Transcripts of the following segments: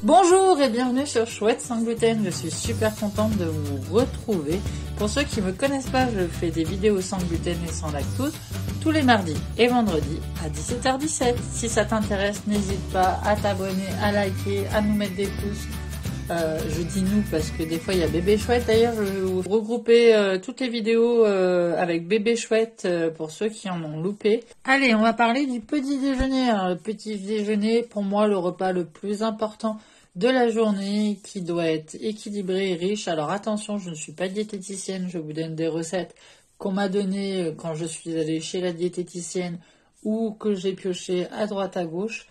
Bonjour et bienvenue sur Chouette sans gluten, je suis super contente de vous retrouver. Pour ceux qui ne me connaissent pas, je fais des vidéos sans gluten et sans lactose tous les mardis et vendredis à 17h17. Si ça t'intéresse, n'hésite pas à t'abonner, à liker, à nous mettre des pouces. Je dis nous parce que des fois il y a Bébé Chouette. D'ailleurs, je vais vous regrouper toutes les vidéos avec Bébé Chouette pour ceux qui en ont loupé. Allez, on va parler du petit déjeuner. Alors, le petit déjeuner, pour moi, le repas le plus important de la journée qui doit être équilibré et riche. Alors attention, je ne suis pas diététicienne, je vous donne des recettes qu'on m'a données quand je suis allée chez la diététicienne ou que j'ai pioché à droite à gauche.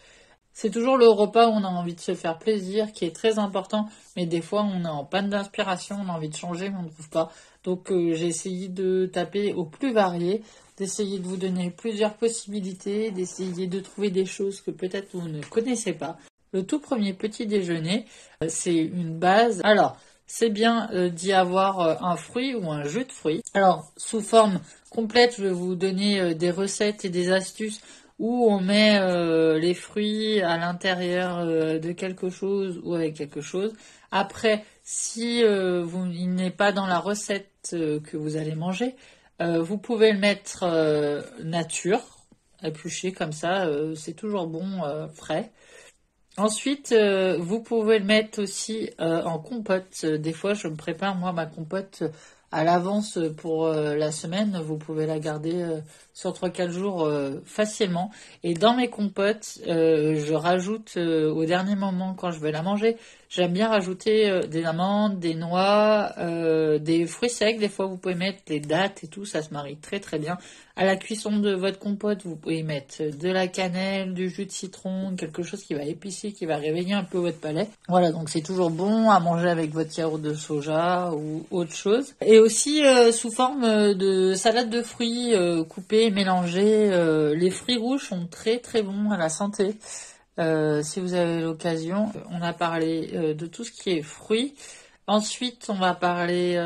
C'est toujours le repas où on a envie de se faire plaisir, qui est très important, mais des fois on est en panne d'inspiration, on a envie de changer, mais on ne trouve pas. Donc j'ai essayé de taper au plus varié, d'essayer de vous donner plusieurs possibilités, d'essayer de trouver des choses que peut-être vous ne connaissez pas. Le tout premier petit déjeuner, c'est une base. Alors, c'est bien d'y avoir un fruit ou un jus de fruits. Alors, sous forme complète, je vais vous donner des recettes et des astuces où on met les fruits à l'intérieur de quelque chose ou avec quelque chose. Après, si il n'est pas dans la recette que vous allez manger, vous pouvez le mettre nature, épluché comme ça, c'est toujours bon, frais. Ensuite, vous pouvez le mettre aussi en compote. Des fois, je me prépare moi ma compote à l'avance pour la semaine. Vous pouvez la garder sur 3-4 jours facilement. Et dans mes compotes, je rajoute au dernier moment quand je vais la manger, j'aime bien rajouter des amandes, des noix, des fruits secs. Des fois, vous pouvez mettre les dattes et tout. Ça se marie très très bien. À la cuisson de votre compote, vous pouvez mettre de la cannelle, du jus de citron, quelque chose qui va épicer, qui va réveiller un peu votre palais. Voilà, donc c'est toujours bon à manger avec votre yaourt de soja ou autre chose. Et aussi sous forme de salade de fruits coupés, mélangés. Les fruits rouges sont très très bons à la santé. Si vous avez l'occasion, on a parlé de tout ce qui est fruits. Ensuite, on va parler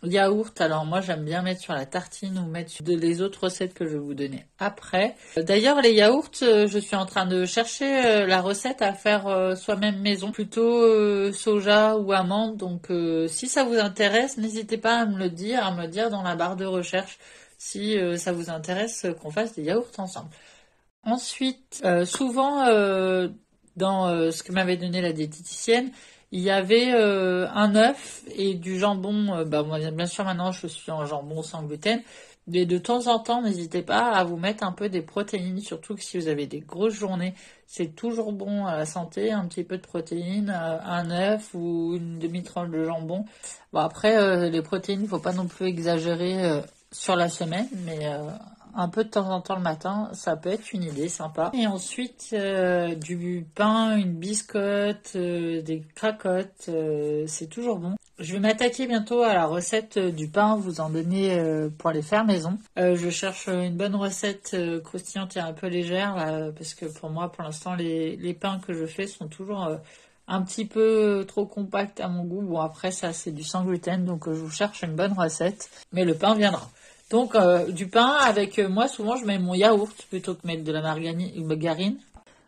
yaourt. Alors moi, j'aime bien mettre sur la tartine ou mettre sur les autres recettes que je vais vous donner après. D'ailleurs, les yaourts, je suis en train de chercher la recette à faire soi-même maison, plutôt soja ou amande. Donc, si ça vous intéresse, n'hésitez pas à me le dire dans la barre de recherche si ça vous intéresse qu'on fasse des yaourts ensemble. Ensuite, souvent, dans ce que m'avait donné la diététicienne, il y avait un œuf et du jambon. Moi, bien sûr, maintenant, je suis en jambon sans gluten. Mais de temps en temps, n'hésitez pas à vous mettre un peu des protéines, surtout que si vous avez des grosses journées, c'est toujours bon à la santé, un petit peu de protéines, un œuf ou une demi-tranche de jambon. Bon, après, les protéines, il faut pas non plus exagérer sur la semaine, mais un peu de temps en temps le matin, ça peut être une idée sympa. Et ensuite, du pain, une biscotte, des cracottes, c'est toujours bon. Je vais m'attaquer bientôt à la recette du pain, vous en donner pour les faire maison. Je cherche une bonne recette croustillante et un peu légère, là, parce que pour moi, pour l'instant, les pains que je fais sont toujours un petit peu trop compacts à mon goût. Bon, après, ça, c'est du sans gluten, donc je vous cherche une bonne recette, mais le pain viendra. Donc, du pain avec, moi, souvent, je mets mon yaourt plutôt que mettre de la margarine.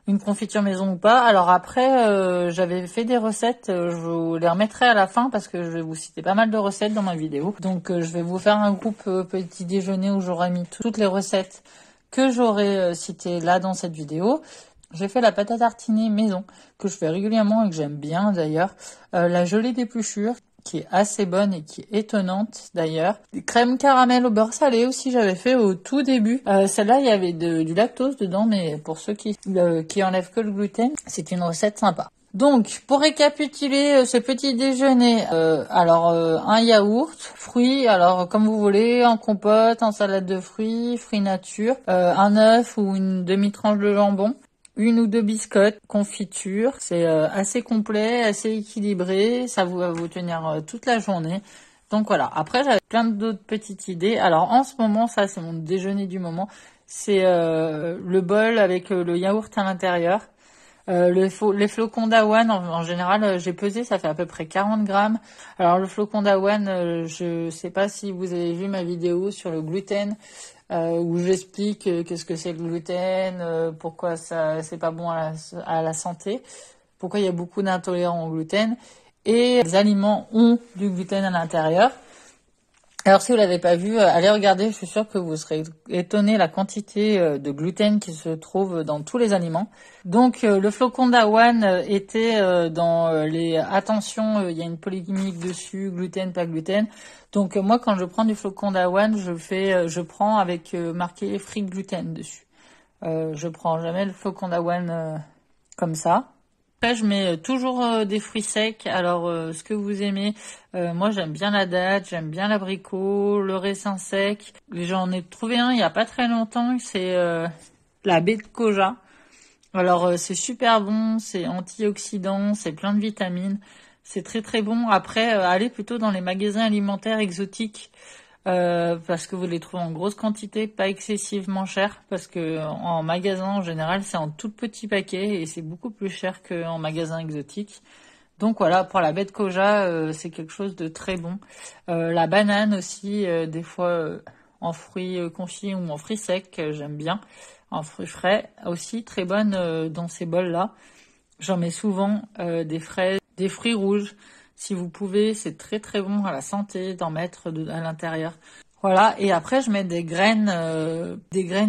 Une confiture maison ou pas. Alors après, j'avais fait des recettes, je vous les remettrai à la fin parce que je vais vous citer pas mal de recettes dans ma vidéo. Donc, je vais vous faire un groupe petit déjeuner où j'aurai mis toutes les recettes que j'aurai citées là dans cette vidéo. J'ai fait la pâte à tartiner maison, que je fais régulièrement et que j'aime bien d'ailleurs. La gelée d'épluchure, qui est assez bonne et qui est étonnante d'ailleurs. Des crèmes caramel au beurre salé aussi, j'avais fait au tout début. Celle-là, il y avait du lactose dedans, mais pour ceux qui enlèvent que le gluten, c'est une recette sympa. Donc, pour récapituler ce petit déjeuner, un yaourt, fruits, alors comme vous voulez, en compote, en salade de fruits, fruits nature, un œuf ou une demi-tranche de jambon, une ou deux biscottes, confiture. C'est assez complet, assez équilibré. Ça va vous tenir toute la journée. Donc voilà. Après, j'avais plein d'autres petites idées. Alors en ce moment, ça c'est mon déjeuner du moment. C'est le bol avec le yaourt à l'intérieur. Les flocons d'avoine, en général, j'ai pesé, ça fait à peu près 40 grammes. Alors le flocon d'avoine, je sais pas si vous avez vu ma vidéo sur le gluten, où j'explique qu'est-ce que c'est le gluten, pourquoi ça c'est pas bon à la santé. pourquoi il y a beaucoup d'intolérants au gluten. Et les aliments ont du gluten à l'intérieur. Alors si vous l'avez pas vu, allez regarder, je suis sûre que vous serez étonné la quantité de gluten qui se trouve dans tous les aliments. Donc le flocon d'avoine était dans les... Attention, il y a une polémique dessus, gluten, pas gluten. Donc moi quand je prends du flocon d'avoine, je prends avec marqué free gluten dessus. Je prends jamais le flocon d'avoine comme ça. Après, je mets toujours des fruits secs. Alors, ce que vous aimez, moi j'aime bien la date, j'aime bien l'abricot, le raisin sec. J'en ai trouvé un il y a pas très longtemps, c'est la baie de koja. Alors, c'est super bon, c'est antioxydant, c'est plein de vitamines, c'est très très bon. Après, allez plutôt dans les magasins alimentaires exotiques. Parce que vous les trouvez en grosse quantité, pas excessivement cher, parce que en magasin en général c'est en tout petit paquet et c'est beaucoup plus cher qu'en magasin exotique. Donc voilà, pour la baie de koja, c'est quelque chose de très bon. La banane aussi, des fois en fruits confits ou en fruits secs, j'aime bien. En fruits frais aussi, très bonne dans ces bols-là. J'en mets souvent des fraises, des fruits rouges. Si vous pouvez, c'est très très bon à la santé d'en mettre à l'intérieur. Voilà, et après je mets des graines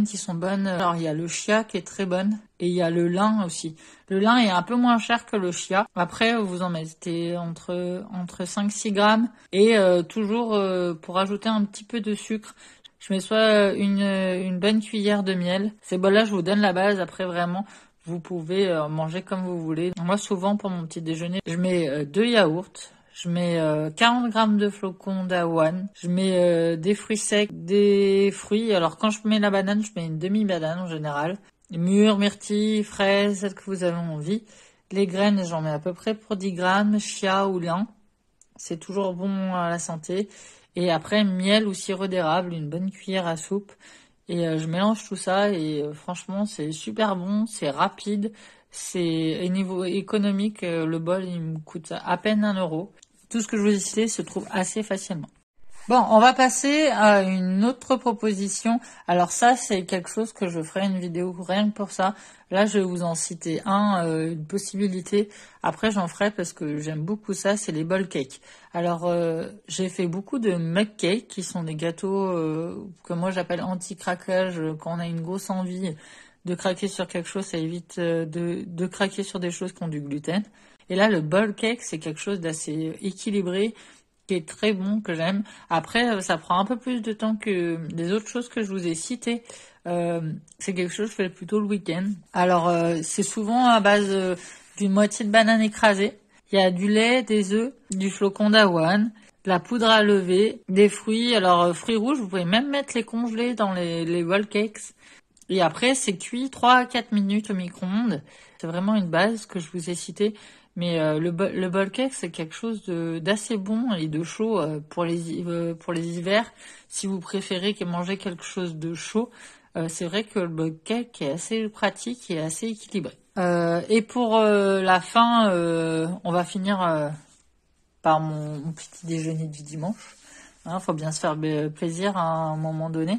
qui sont bonnes. Alors il y a le chia qui est très bonne et il y a le lin aussi. Le lin est un peu moins cher que le chia. Après vous en mettez entre 5-6 grammes et toujours pour ajouter un petit peu de sucre. Je mets soit une bonne cuillère de miel. Ces bols-là, je vous donne la base. Après vraiment, vous pouvez manger comme vous voulez. Moi, souvent, pour mon petit déjeuner, je mets 2 yaourts, je mets 40 grammes de flocons d'avoine, je mets des fruits secs, des fruits. Alors, quand je mets la banane, je mets une demi-banane en général. Mûres, myrtilles, fraises, celles que vous avez envie. Les graines, j'en mets à peu près pour 10 grammes, chia ou lin. C'est toujours bon à la santé. Et après, miel ou sirop d'érable, une bonne cuillère à soupe. Et je mélange tout ça et franchement c'est super bon, c'est rapide, c'est au niveau économique, le bol il me coûte à peine 1 euro. Tout ce que je vous ai cité se trouve assez facilement. Bon, on va passer à une autre proposition. Alors ça, c'est quelque chose que je ferai une vidéo rien que pour ça. Là, je vais vous en citer une possibilité. Après, j'en ferai parce que j'aime beaucoup ça, c'est les bowl cakes. Alors, j'ai fait beaucoup de mug cakes, qui sont des gâteaux que moi j'appelle anti-craquage. Quand on a une grosse envie de craquer sur quelque chose, ça évite de craquer sur des choses qui ont du gluten. Et là, le bowl cake, c'est quelque chose d'assez équilibré, qui est très bon, que j'aime. Après, ça prend un peu plus de temps que les autres choses que je vous ai citées. C'est quelque chose que je fais plutôt le week-end. Alors, c'est souvent à base d'une moitié de banane écrasée. Il y a du lait, des œufs, du flocon d'avoine, de la poudre à lever, des fruits. Alors, fruits rouges, vous pouvez même mettre les congelés dans les roll cakes. Et après, c'est cuit 3 à 4 minutes au micro-ondes. C'est vraiment une base que je vous ai citée. Mais le bowl cake, c'est quelque chose d'assez bon et de chaud pour les hivers. Si vous préférez manger quelque chose de chaud, c'est vrai que le bowl cake est assez pratique et assez équilibré. Et pour la fin, on va finir par mon petit déjeuner du dimanche. Faut bien se faire plaisir à un moment donné.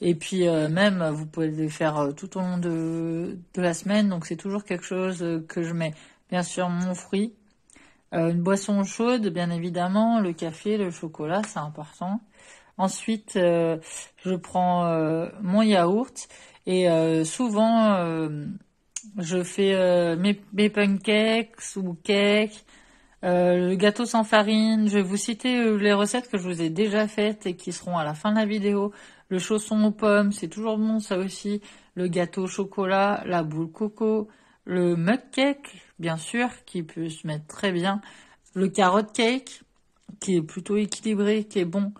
Et puis même, vous pouvez le faire tout au long de la semaine. Donc c'est toujours quelque chose que je mets. Bien sûr, mon fruit, une boisson chaude, bien évidemment, le café, le chocolat, c'est important. Ensuite, je prends mon yaourt et souvent, je fais mes pancakes ou cakes, le gâteau sans farine. Je vais vous citer les recettes que je vous ai déjà faites et qui seront à la fin de la vidéo. Le chausson aux pommes, c'est toujours bon ça aussi. Le gâteau au chocolat, la boule coco, le mug cake, bien sûr, qui peut se mettre très bien. Le carrot cake, qui est plutôt équilibré, qui est bon.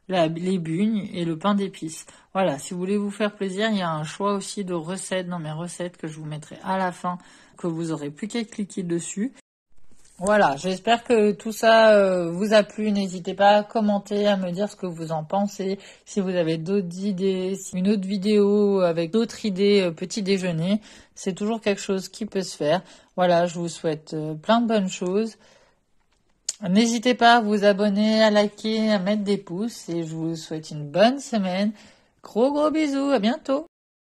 Les bugnes et le pain d'épices. Voilà, si vous voulez vous faire plaisir, il y a un choix aussi de recettes dans mes recettes que je vous mettrai à la fin, que vous aurez plus qu'à cliquer dessus. Voilà, j'espère que tout ça vous a plu. N'hésitez pas à commenter, à me dire ce que vous en pensez. Si vous avez d'autres idées, une autre vidéo avec d'autres idées petit déjeuner, c'est toujours quelque chose qui peut se faire. Voilà, je vous souhaite plein de bonnes choses. N'hésitez pas à vous abonner, à liker, à mettre des pouces et je vous souhaite une bonne semaine. Gros bisous, à bientôt.